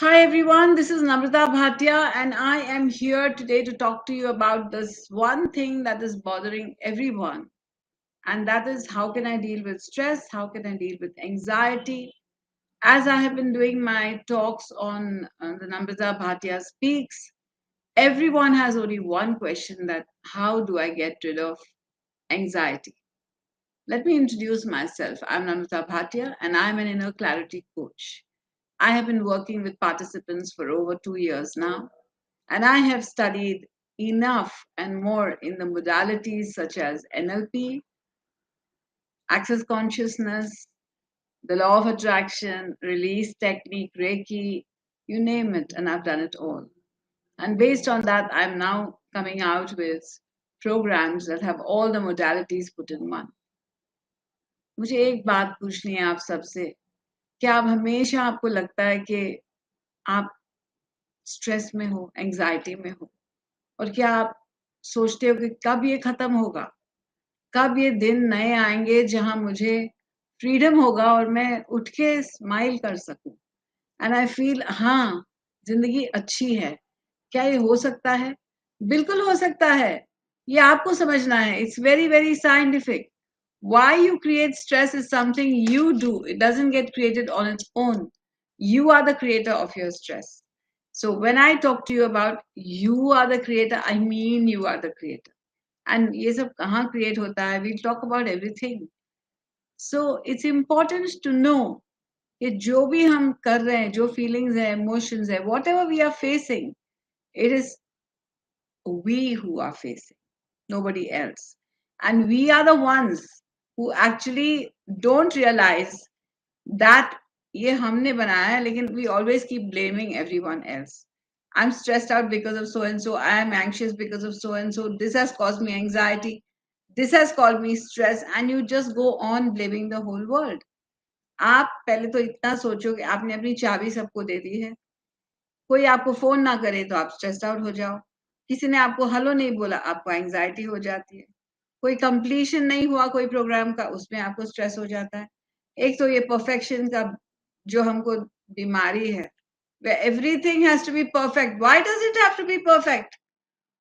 Hi everyone, this is Namrataa Bhatia, and I am here today to talk to you about this one thing that is bothering everyone, and that is how can I deal with stress, how can I deal with anxiety. As I have been doing my talks on the Namrataa Bhatia Speaks, everyone has only one question, that how do I get rid of anxiety? Let me introduce myself. I'm Namrataa Bhatia, and I'm an inner clarity coach. I have been working with participants for over 2 years now, and I have studied enough and more in the modalities such as NLP, access consciousness, the law of attraction, release technique, Reiki, you name it, and I've done it all. And based on that, I'm now coming out with programs that have all the modalities put in one. मुझे एक बात पूछनी है आप सबसे, क्या अब हमेशा आपको लगता है कि आप स्ट्रेस में हो, एंजाइटी में हो, और क्या आप सोचते हो कि कब ये खत्म होगा, कब ये दिन नए आएंगे जहां मुझे फ्रीडम होगा और मैं उठ के स्माइल कर सकूं, एंड आई फील हाँ, जिंदगी अच्छी है। क्या ये हो सकता है? बिल्कुल हो सकता है। ये आपको समझना है। It's very very scientific. Why you create stress is something you do. It doesn't get created on its own. You are the creator of your stress. So when I talk to you about you are the creator, I mean you are the creator. And ये सब कहाँ create होता है? We'll talk about everything. So it's important to know कि जो भी हम कर रहे हैं, जो feelings है, emotions है, whatever we are facing, it is we who are facing, nobody else. And we are the ones who actually don't realize that ये हमने बनाया है, लेकिन we always keep blaming everyone else. I'm stressed out because of so and so. I am anxious because of so and so. This has caused me anxiety. This has caused me stress. And you just go on blaming the whole world. आप पहले तो इतना सोचो कि आपने अपनी चाबी सबको दे दी है। कोई आपको फोन ना करे तो आप स्ट्रेस्ड आउट हो जाओ। किसी ने आपको हेलो नहीं बोला, आपको एंजाइटी हो जाती है। कोई कंप्लीशन नहीं हुआ कोई प्रोग्राम का, उसमें आपको स्ट्रेस हो जाता है। एक तो ये परफेक्शन का जो हमको बीमारी है, where everything has to be perfect. Why does it have to be perfect?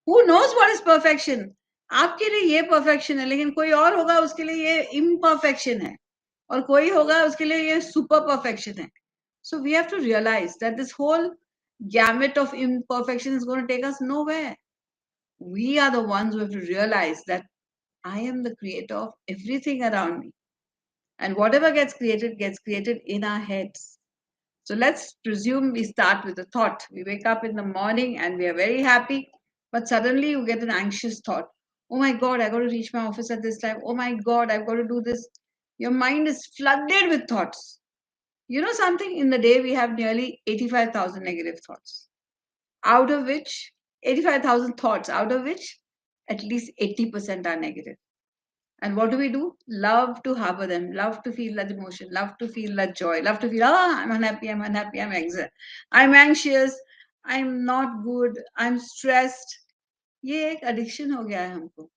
Who knows what is perfection? आपके लिए ये perfection है, लेकिन कोई और होगा उसके लिए ये imperfection है, और कोई होगा उसके लिए ये super perfection है. So we have to realize that this whole gamut of imperfection is going to take us nowhere. We are the ones who have to realize that I am the creator of everything around me. And whatever gets created in our heads. So let's presume we start with a thought. We wake up in the morning and we are very happy, but suddenly you get an anxious thought. Oh my God, I got to reach my office at this time. Oh my God, I've got to do this. Your mind is flooded with thoughts. You know something? In the day, we have nearly 85,000 negative thoughts, out of which 85,000 thoughts, out of which at least 80% are negative. And what do? Love to harbor them, love to feel that emotion, love to feel that joy, love to feel, I'm unhappy, I'm anxious, I'm not good, I'm stressed. ये एक addiction हो गया है हमको.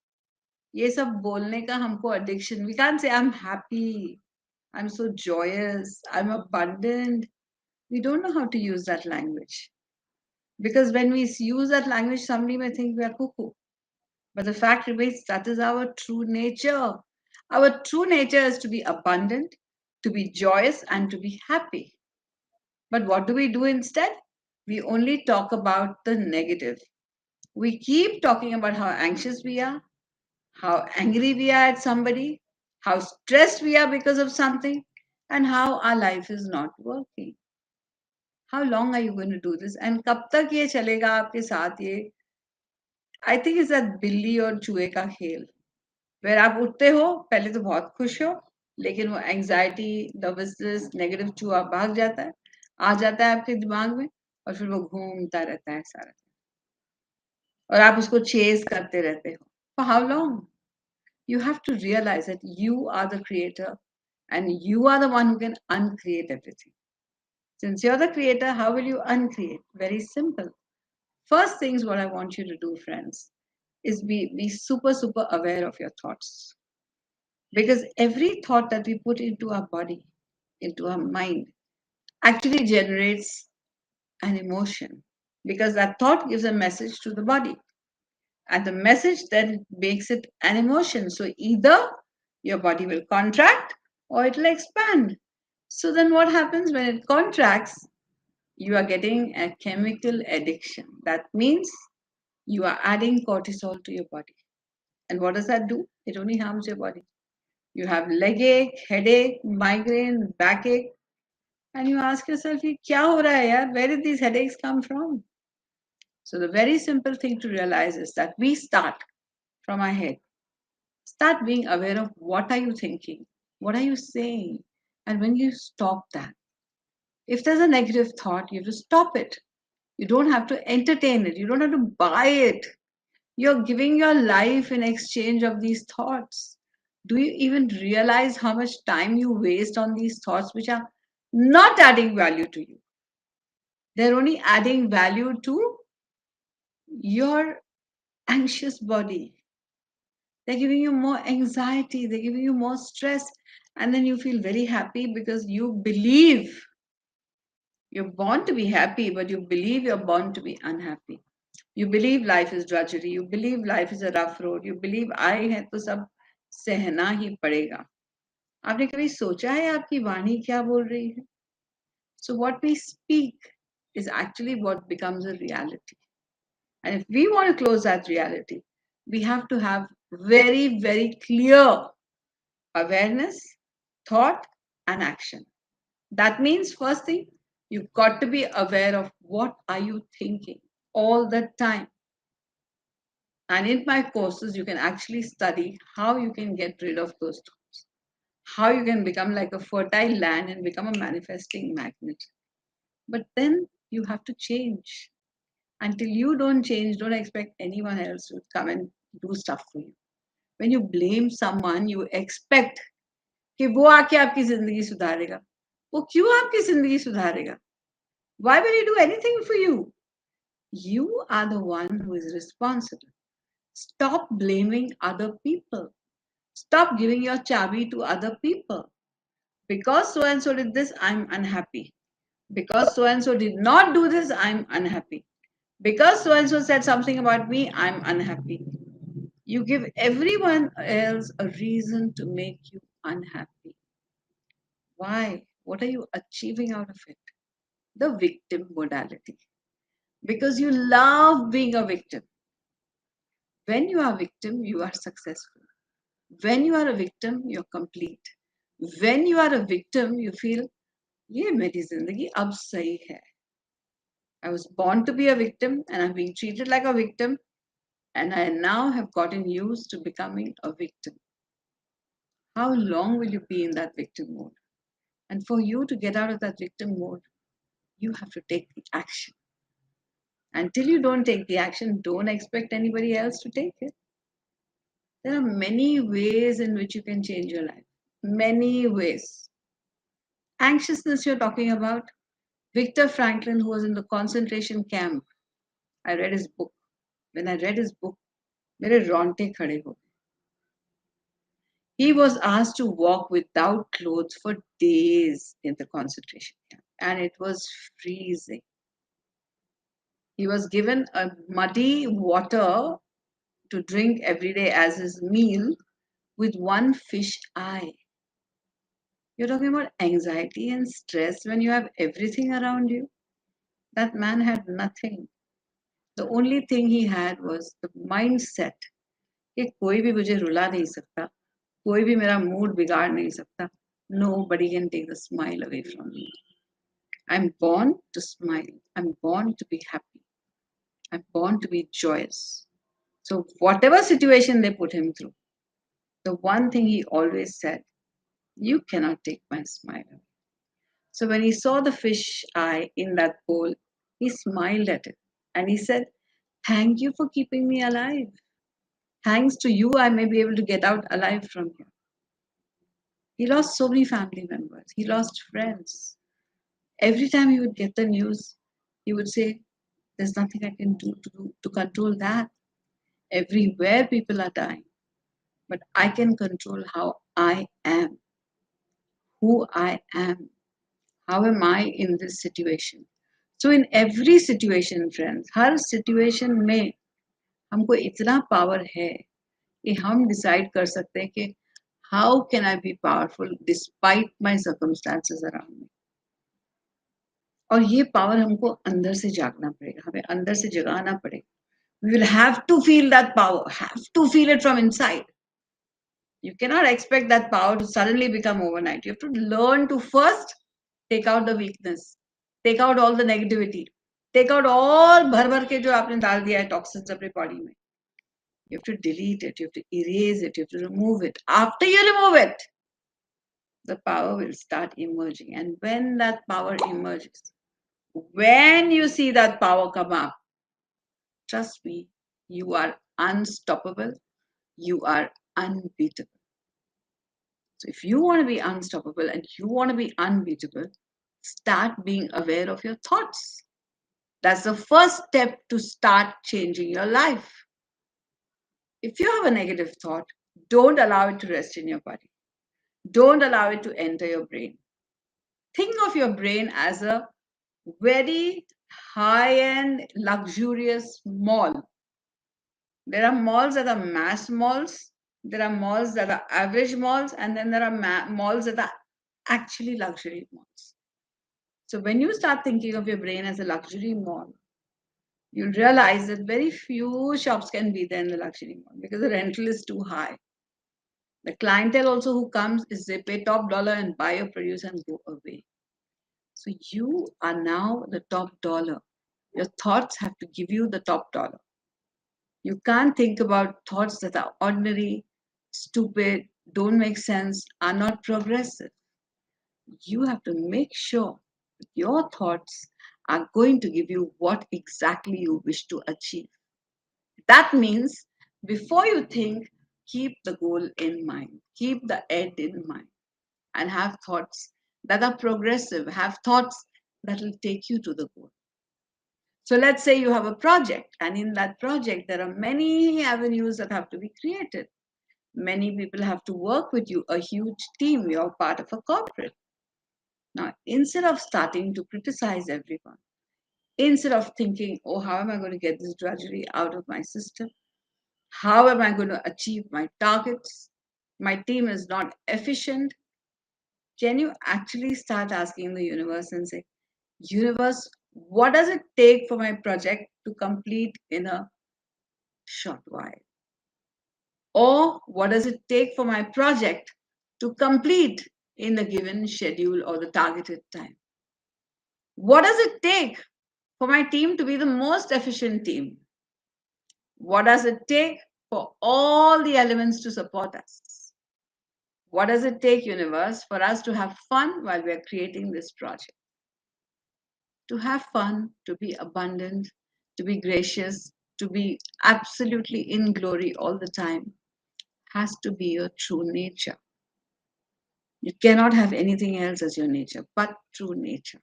ये सब बोलने का हमको addiction. We can't say I'm happy, I'm so joyous, I'm abundant. We don't know how to use that language. Because when we use that language, somebody may think we are cuckoo. But the fact remains that is our true nature. Our true nature is to be abundant, to be joyous, and to be happy. But what do we do instead? We only talk about the negative. We keep talking about how anxious we are, how angry we are at somebody, how stressed we are because of something, and how our life is not working. How long are you going to do this? And कब तक ये चलेगा आपके साथ ये? I think it's that बिल्ली और चूहे का खेल. Where आप उठते हो, पहले तो बहुत खुश हो, लेकिन वो एंजाइटी, नर्वसनेस, नेगेटिव चूहा भाग जाता है, आ जाता है आपके दिमाग में, और फिर वो घूमता रहता है सारा, और आप उसको चेज करते रहते हो. For how long? You have to realize that you are the creator and you are the one who can uncreate everything. Since you're the creator, how will you uncreate? Very simple. First things what I want you to do, friends, is be super, super aware of your thoughts. Because every thought that we put into our body, into our mind, actually generates an emotion, because that thought gives a message to the body, and the message then makes it an emotion. So either your body will contract or it will expand. So then what happens when it contracts? You are getting a chemical addiction. That means you are adding cortisol to your body. And what does that do? It only harms your body. You have leg ache, headache, migraine, backache, and you ask yourself, "ये क्या हो रहा है यार? Where did these headaches come from?" So the very simple thing to realize is that we start from our head. Start being aware of what are you thinking, what are you saying, and when you stop that. If there's a negative thought, you have to stop it. You don't have to entertain it. You don't have to buy it. You're giving your life in exchange of these thoughts. Do you even realize how much time you waste on these thoughts which are not adding value to you? They're only adding value to your anxious body. They're giving you more anxiety, they're giving you more stress, and then you feel very happy because you believe you're born to be happy, but you believe you're born to be unhappy. You believe life is drudgery, you believe life is a rough road, you believe आए हैं तो सब सहना ही पड़ेगा. आपने कभी सोचा है आपकी वाणी क्या बोल रही है? So what we speak is actually what becomes a reality. And if we want to close that reality, we have to have very, very clear awareness, thought, and action. That means first thing, you've got to be aware of what are you thinking all the time. And in my courses, you can actually study how you can get rid of those thoughts, how you can become like a fertile land and become a manifesting magnet. But then you have to change. Until you don't change, don't expect anyone else to come and do stuff for you. When you blame someone, you expect कि वो आके आपकी जिंदगी सुधारेगा. वो क्यों आपकी जिंदगी सुधारेगा? Why will he do anything for you? You are the one who is responsible. Stop blaming other people. Stop giving your chabi to other people. Because so and so did this, I'm unhappy. Because so and so did not do this, I'm unhappy. Because so and so said something about me, I'm unhappy. You give everyone else a reason to make you unhappy. Why? What are you achieving out of it? The victim modality. Because you love being a victim. When you are a victim, you are successful. When you are a victim, you're complete. When you are a victim, you feel, ये मेरी जिंदगी अब सही है. I was born to be a victim and I'm being treated like a victim, and I now have gotten used to becoming a victim. How long will you be in that victim mode? And for you to get out of that victim mode, you have to take the action. Until you don't take the action, don't expect anybody else to take it. There are many ways in which you can change your life. Many ways. Anxiousness you're talking about. Viktor Franklin, who was in the concentration camp, I read his book. When I read his book, मेरे रोंगटे खड़े हो गए. He was asked to walk without clothes for days in the concentration camp, and it was freezing. He was given a muddy water to drink every day as his meal with one fish eye. You're talking about anxiety and stress when you have everything around you. That man had nothing. The only thing he had was the mindset कि कोई भी मुझे रुला नहीं सकता, कोई भी मेरा मूड बिगाड़ नहीं सकता. Nobody can take the smile away from me. I'm born to smile. I'm born to be happy. I'm born to be joyous. So whatever situation they put him through, the one thing he always said, you cannot take my smile away. So when he saw the fish eye in that bowl, he smiled at it and he said, thank you for keeping me alive. Thanks to you, I may be able to get out alive from here. He lost so many family members. He lost friends. Every time he would get the news, he would say, there's nothing I can do to control that. Everywhere people are dying. But I can control how I am, who I am. How am I in this situation? So in every situation, friends, her situation में हमको इतना power है कि हम decide कर सकते हैं कि how can I be powerful despite my circumstances around me. और ये power हमको अंदर से जागना पड़ेगा, हमें अंदर से जगाना पड़ेगा. We will have to feel that power, have to feel it from inside. You cannot expect that power to suddenly become overnight. You have to learn to first take out the weakness, take out all the negativity, take out all भर भर के जो आपने डाल दिया है toxins अपने body में. You have to delete it, you have to erase it, you have to remove it. After you remove it, the power will start emerging. And when that power emerges, when you see that power come up, trust me, you are unstoppable, you are unbeatable. So if you want to be unstoppable and you want to be unbeatable, start being aware of your thoughts. That's the first step to start changing your life. If you have a negative thought, don't allow it to rest in your body. Don't allow it to enter your brain. Think of your brain as a very high-end, luxurious mall. There are malls that are mass malls, there are malls that are average malls, and then there are malls that are actually luxury malls. So when you start thinking of your brain as a luxury mall, you'll realize that very few shops can be there in the luxury mall because the rental is too high. The clientele also who comes is they pay top dollar and buy your produce and go away. So you are now the top dollar. Your thoughts have to give you the top dollar. You can't think about thoughts that are ordinary, stupid, don't make sense, are not progressive. You have to make sure that your thoughts are going to give you what exactly you wish to achieve. That means before you think, keep the goal in mind, keep the end in mind, and have thoughts that are progressive, have thoughts that will take you to the goal. So let's say you have a project, and in that project, there are many avenues that have to be created. Many people have to work with you, a huge team, you're part of a corporate. Now, instead of starting to criticize everyone, instead of thinking, oh, how am I going to get this drudgery out of my system? How am I going to achieve my targets? My team is not efficient. Can you actually start asking the universe and say, universe, what does it take for my project to complete in a short while? Or what does it take for my project to complete in the given schedule or the targeted time? What does it take for my team to be the most efficient team? What does it take for all the elements to support us? What does it take, universe, for us to have fun while we are creating this project? To have fun, to be abundant, to be gracious, to be absolutely in glory all the time has to be your true nature. You cannot have anything else as your nature but true nature.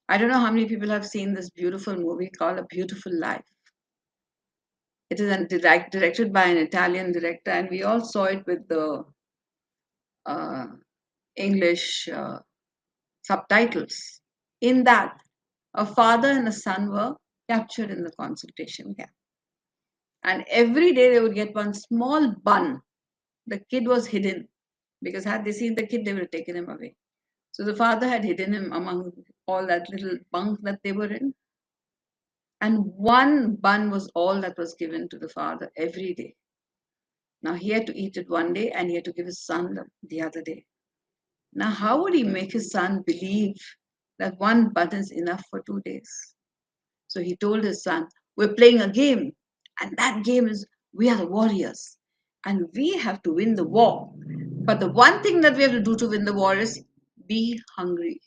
I don't know how many people have seen this beautiful movie called A Beautiful Life. It is directed by an Italian director, and we all saw it with the uh, English subtitles. In that, a father and a son were captured in the concentration camp. And every day they would get one small bun. The kid was hidden because had they seen the kid, they would have taken him away. So the father had hidden him among all that little bunk that they were in. And one bun was all that was given to the father every day. Now he had to eat it one day and he had to give his son the other day. Now, how would he make his son believe that one bun is enough for 2 days? So he told his son, we're playing a game, and that game is we are the warriors, and we have to win the war. But the one thing that we have to do to win the war is be hungry.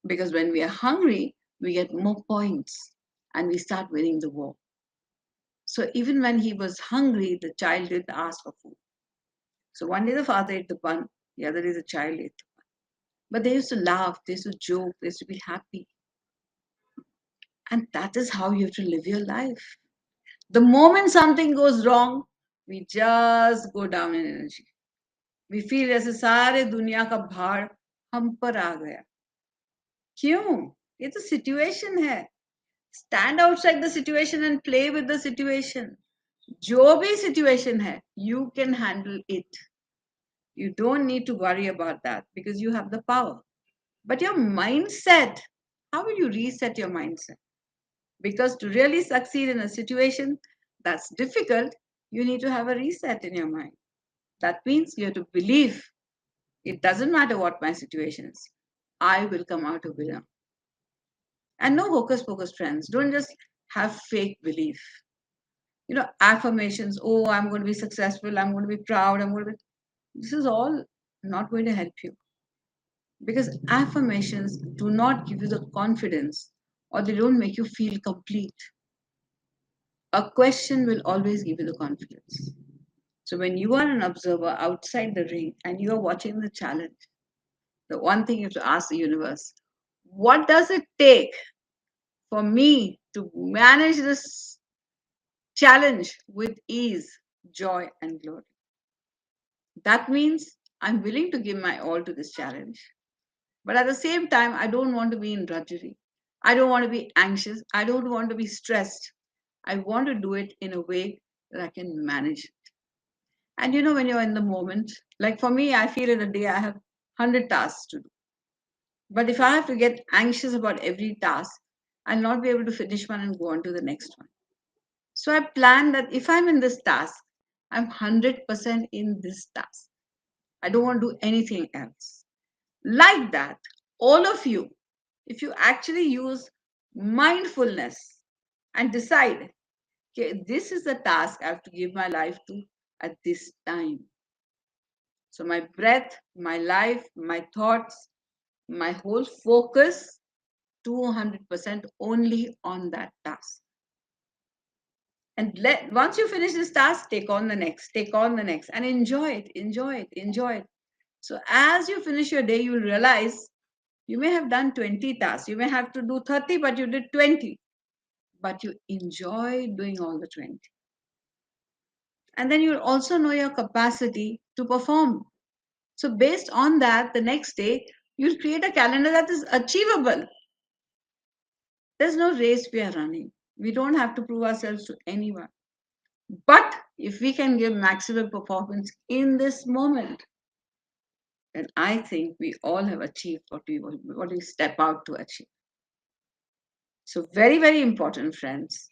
Because when we are hungry, we get more points and we start winning the war. So even when he was hungry, the child didn't ask for food. So one day the father ate the bun, the other day the child ate the bun. But they used to laugh, they used to joke, they used to be happy. And that is how you have to live your life. The moment something goes wrong, we just go down in energy. We feel जैसे सारे दुनिया का भार हम पर आ गया. क्यों? ये तो situation है. Stand outside the situation and play with the situation. जो भी situation है, you can handle it. You don't need to worry about that because you have the power. But your mindset, how will you reset your mindset? Because to really succeed in a situation that's difficult, you need to have a reset in your mind. That means you have to believe it doesn't matter what my situation is, I will come out a winner. And no hocus pocus, friends. Don't just have fake belief. Affirmations, oh, I'm going to be successful, I'm going to be proud, I'm going to be. This is all not going to help you because affirmations do not give you the confidence or they don't make you feel complete. A question will always give you the confidence. So when you are an observer outside the ring and you are watching the challenge, the one thing you have to ask the universe, what does it take for me to manage this challenge with ease, joy, and glory? That means I'm willing to give my all to this challenge. But at the same time, I don't want to be in drudgery. I don't want to be anxious. I don't want to be stressed. I want to do it in a way that I can manage it. And when you're in the moment, like for me, I feel in a day I have 100 tasks to do. But if I have to get anxious about every task, I'll not be able to finish one and go on to the next one. So I plan that if I'm in this task, I'm 100% in this task. I don't want to do anything else. Like that, all of you, if you actually use mindfulness and decide, okay, this is the task I have to give my life to at this time. So my breath, my life, my thoughts, my whole focus 200% only on that task. And once you finish this task, take on the next, take on the next, and enjoy it, enjoy it, enjoy it. So as you finish your day, you will realize you may have done 20 tasks. You may have to do 30, but you did 20. But you enjoy doing all the 20. And then you'll also know your capacity to perform. So based on that, the next day, you'll create a calendar that is achievable. There's no race we are running. We don't have to prove ourselves to anyone. But if we can give maximum performance in this moment, then I think we all have achieved what we step out to achieve. So very, very important, friends.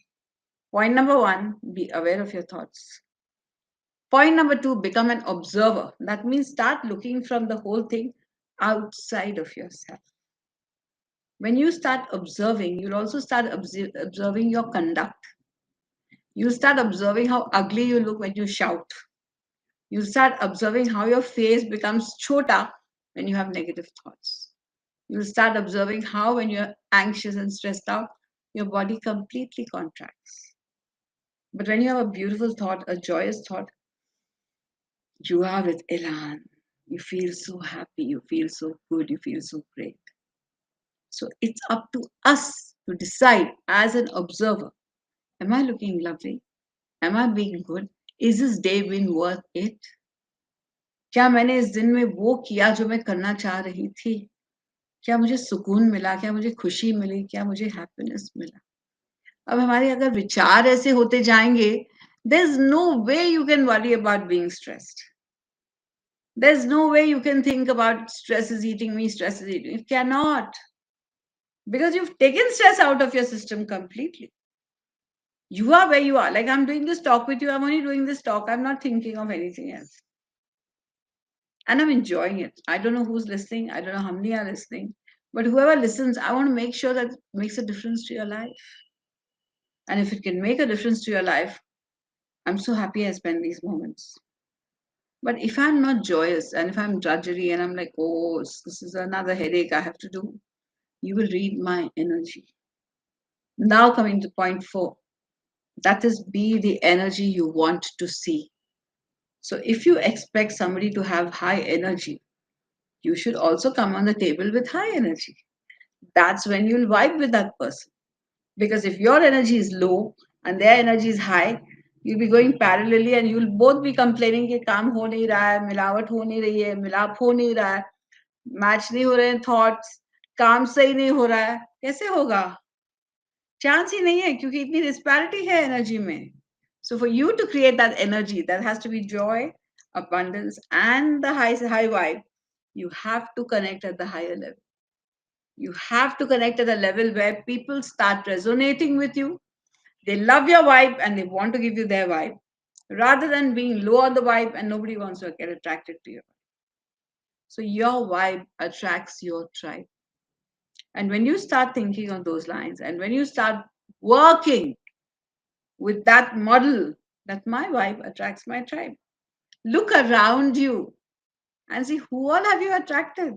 Point number 1, be aware of your thoughts. Point number 2, become an observer. That means start looking from the whole thing outside of yourself. When you start observing, you'll also start observing your conduct. You start observing how ugly you look when you shout. You start observing how your face becomes chota when you have negative thoughts. You start observing how when you're anxious and stressed out, your body completely contracts. But when you have a beautiful thought, a joyous thought, you are with Elan. You feel so happy, you feel so good, you feel so great. So it's up to us to decide as an observer, am I looking lovely? Am I being good? Is this day been worth it? क्या मैंने इस दिन में वो किया जो मैं करना चाह रही थी? क्या मुझे सुकून मिला? क्या मुझे खुशी मिली? क्या मुझे हैप्पीनेस मिला? अब हमारे अगर विचार ऐसे होते जाएंगे, there's no way you can worry about being stressed. There's no way you can think about stress is eating me, stress is eating me. You cannot. Because you've taken stress out of your system completely. You are where you are. Like I'm doing this talk with you, I'm only doing this talk. I'm not thinking of anything else. And I'm enjoying it. I don't know who's listening. I don't know how many are listening. But whoever listens, I want to make sure that it makes a difference to your life. And if it can make a difference to your life, I'm so happy I spend these moments. But if I'm not joyous and if I'm drudgery and I'm like, oh, this is another headache I have to do, you will read my energy. Now coming to point 4, that is be the energy you want to see. So if you expect somebody to have high energy, you should also come on the table with high energy. That's when you'll vibe with that person. Because if your energy is low and their energy is high, you'll be going parallelly and you'll both be complaining कि काम हो नहीं रहा है, मिलावट हो नहीं रही है, मिलाप हो नहीं रहा है, मैच नहीं हो रहे हैं thoughts, काम सही नहीं हो रहा है. कैसे होगा? चांस ही नहीं है, क्योंकि इतनी डिस्पैरिटी है एनर्जी में. So for you to create that energy, that has to be joy, abundance, and the high vibe. You have to connect at the higher level. You have to connect at a level where people start resonating with you. They love your vibe and they want to give you their vibe, rather than being low on the vibe and nobody wants to get attracted to you. So your vibe attracts your tribe. And when you start thinking on those lines, and when you start working with that model, that my vibe attracts my tribe, look around you and see who all have you attracted.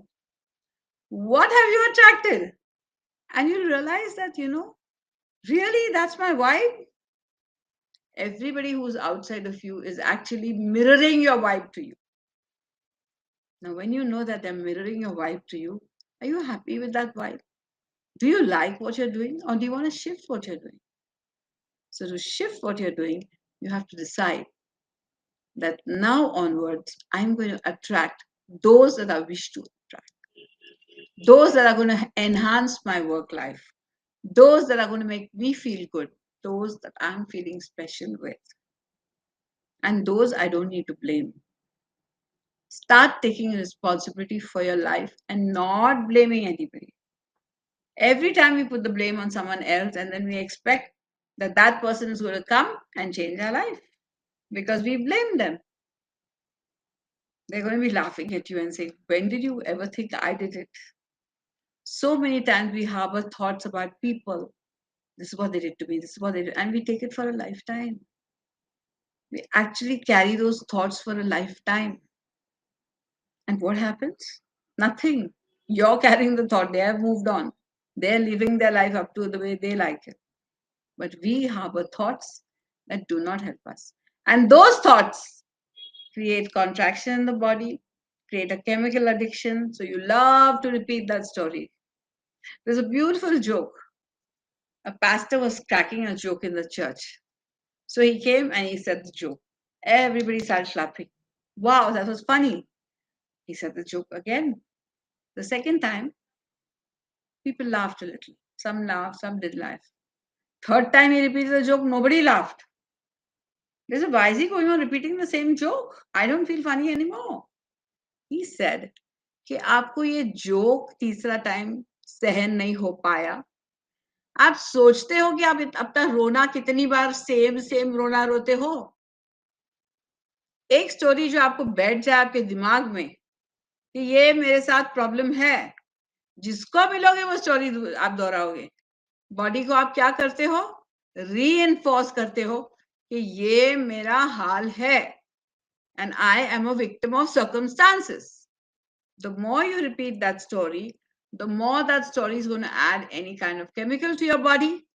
What have you attracted? And you realize that, really that's my vibe. Everybody who's outside of you is actually mirroring your vibe to you. Now, when you know that they're mirroring your vibe to you, are you happy with that vibe? Do you like what you're doing, or do you want to shift what you're doing? So, to shift what you're doing, you have to decide that now onwards, I'm going to attract those that I wish to attract, those that are going to enhance my work life, those that are going to make me feel good, those that I'm feeling special with, and those I don't need to blame. Start taking responsibility for your life and not blaming anybody. Every time we put the blame on someone else, and then we expect that that person is going to come and change our life because we blame them. They're going to be laughing at you and saying, when did you ever think I did it? So many times we harbor thoughts about people. This is what they did to me, this is what they did, and we take it for a lifetime. We actually carry those thoughts for a lifetime. And what happens? Nothing. You're carrying the thought, they have moved on. They're living their life up to the way they like it. But we harbor thoughts that do not help us. And those thoughts create contraction in the body, create a chemical addiction. So you love to repeat that story. There's a beautiful joke. A pastor was cracking a joke in the church. So he came and he said the joke. Everybody started clapping. Wow, that was funny. He said the joke again. The second time, people laughed a little. Some laughed, some did laugh. Third time he repeated the joke, nobody laughed. They said, why is he going on repeating the same joke? I don't feel funny anymore. He said कि आपको ये joke तीसरा time सहन नहीं हो पाया. आप सोचते हो कि आप अपना रोना कितनी बार सेम सेम रोना रोते हो. एक स्टोरी जो आपको बैठ जाए आपके दिमाग में कि ये मेरे साथ प्रॉब्लम है, जिसको मिलोगे वो स्टोरी आप दोहराओगे. बॉडी को आप क्या करते हो? रीइंफोर्स करते हो कि ये मेरा हाल है and I am a victim of circumstances. The more you repeat that story, the more that story is going to add any kind of chemical to your body,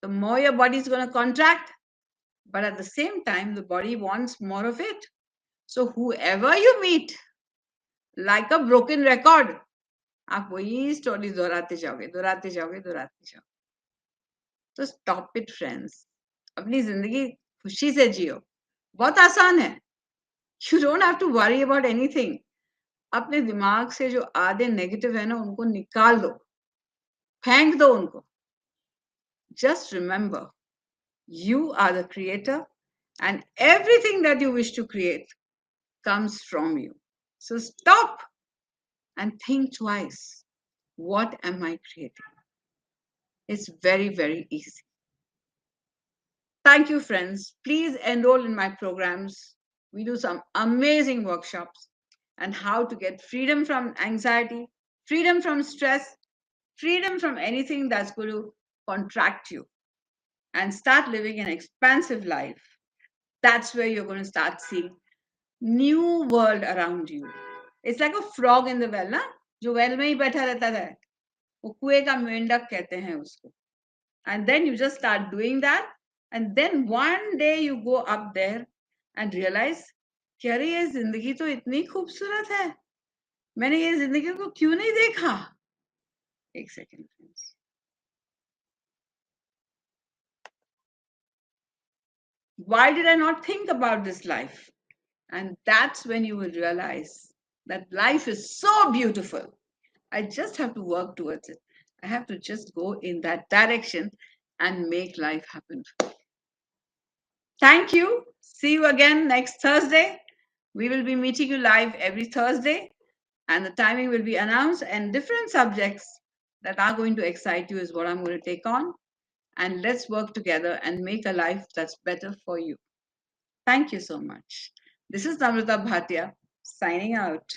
the more your body is going to contract, but at the same time, the body wants more of it. So whoever you meet, like a broken record, आप वही story दोहराते जाओगे, दोहराते जाओगे, दोहराते जाओगे. तो stop it friends. अपनी जिंदगी खुशी से जियो. बहुत आसान है. You don't have to worry about anything. अपने दिमाग से जो आधे नेगेटिव है ना, उनको निकाल दो, फेंक दो उनको. Just remember, you are the creator, and everything that you wish to create comes from you. So stop and think twice. What am I creating? It's very, very easy. Thank you, friends. Please enroll in my programs. We do some amazing workshops on how to get freedom from anxiety, freedom from stress, freedom from anything that's going to contract you, and start living an expansive life. That's where you're going to start seeing new world around you. It's like a frog in the well, ना? जो well में ही बैठा रहता है, वो कुएं का मेंढक कहते हैं उसको. And then you just start doing that, and then one day you go up there and realize कि अरे ये जिंदगी तो इतनी खूबसूरत है, मैंने ये जिंदगी को क्यों नहीं देखा. एक second friends. Why did I not think about this life? And that's when you will realize that life is so beautiful. I just have to work towards it. I have to just go in that direction and make life happen. Thank you. See you again next Thursday. We will be meeting you live every Thursday, and the timing will be announced. And different subjects that are going to excite you is what I'm going to take on. And let's work together and make a life that's better for you. Thank you so much. This is Namrata Bhatia signing out.